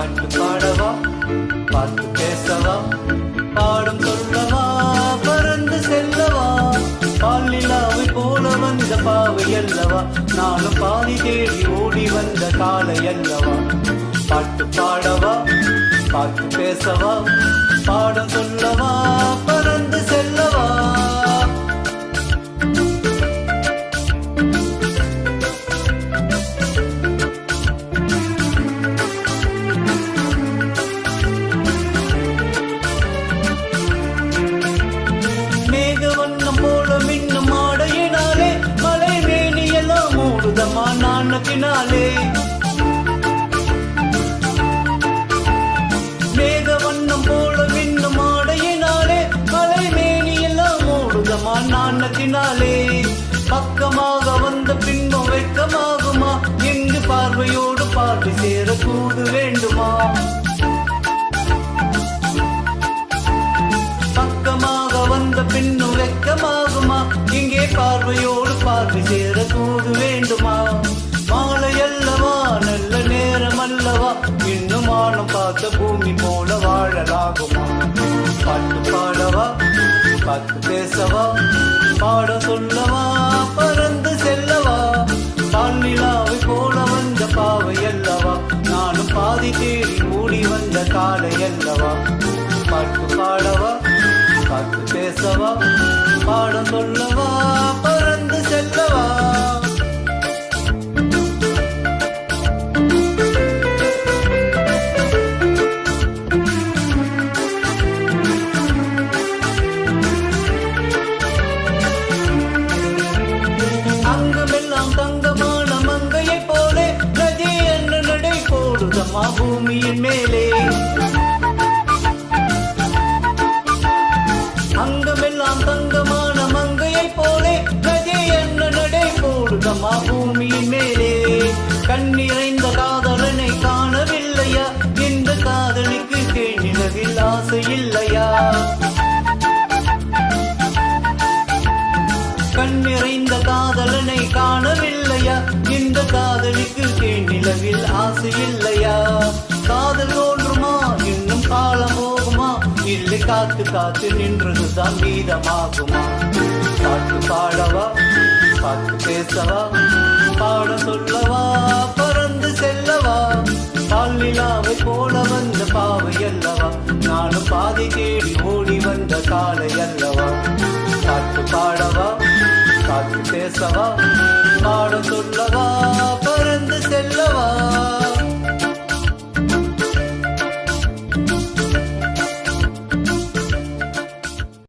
பாட்டு பாடவா, பாட்டு பேசவா, பாடம் சொல்லவா, பறந்து செல்லவா, பாலிலாவை போல வந்த பாவை அல்லவா, நானும் பாதி தேடி ஓடி வந்த காலை அல்லவா. பாட்டு பாடவா, பாட்டு பேசவா, பாடம் சொல்லவா, பறந்து செல்லவா. நாணத்தினாலே மேக வண்ணம் போல மின்னும் ஆடையினாலே மலை மேனி எல்லாம் மூடுதமா நாணத்தினாலே. பக்கமாக வந்த பின்பம் வெட்கமாகுமா, எங்கு பார்வையோடு பார்வை சேர கூடு வேண்டுமா. பக்கமாக வந்த பின்னும் வெட்கமாகுமா, இங்கே பார்வையோடு பார்வை சேர கூடு வேண்டுமா. மாலை அல்லவா, நல்ல நேரம் அல்லவா, இன்னும் மானம் பார்த்த பூமி போல வாழலாகுமா. பாட்டு பாடவா, பாட்டு பேசவா, பாடம் சொல்லவா, பறந்து செல்லவா, பாலிலாவை போல வந்த பாவை அல்லவா, நானும் பாதி தேடி ஓடி வந்த காலை அல்லவா. பாட்டு பாடவா, பாட்டு பேசவா, பாடம் சொல்லவா, பறந்து செல்லவா. அங்கமெல்லாம் தங்கமான மங்கையை போலே நதி என்ன நடை போடுதம்மா பூமியின் மேலே. அங்கமெல்லாம் தங்கமான மங்கையை போலே நதி என்ன நடை போடுதம்மா பூமியின் மேலே. கண்ணிறைந்த காதலனை காணவில்லையா, இந்த காதலுக்கு தேனிலவில் ஆசை இல்லையா. கண்ணிறைந்த காதலனை காணவில்லையா, இந்த காதலுக்கு தேனிலவில் ஆசை இல்லையா. காதல் தோன்றுமா, இன்னும் காலம் போகுமா, இல்லை காத்து காத்து நின்றதுதான் மீதமாகுமா. பாட்டு பாடவா, பாட்டு பேசவா, பாடம் சொல்லவா, பறந்து செல்லவா, பாலிலாவை போல வந்த பாவை அல்லவா, நானும் பாதை தேடி ஓடி வந்த காலை அல்லவா. பாட்டு பாடவா, பாட்டு பேசவா, பாடம் சொல்லவா, பறந்து செல்லவா.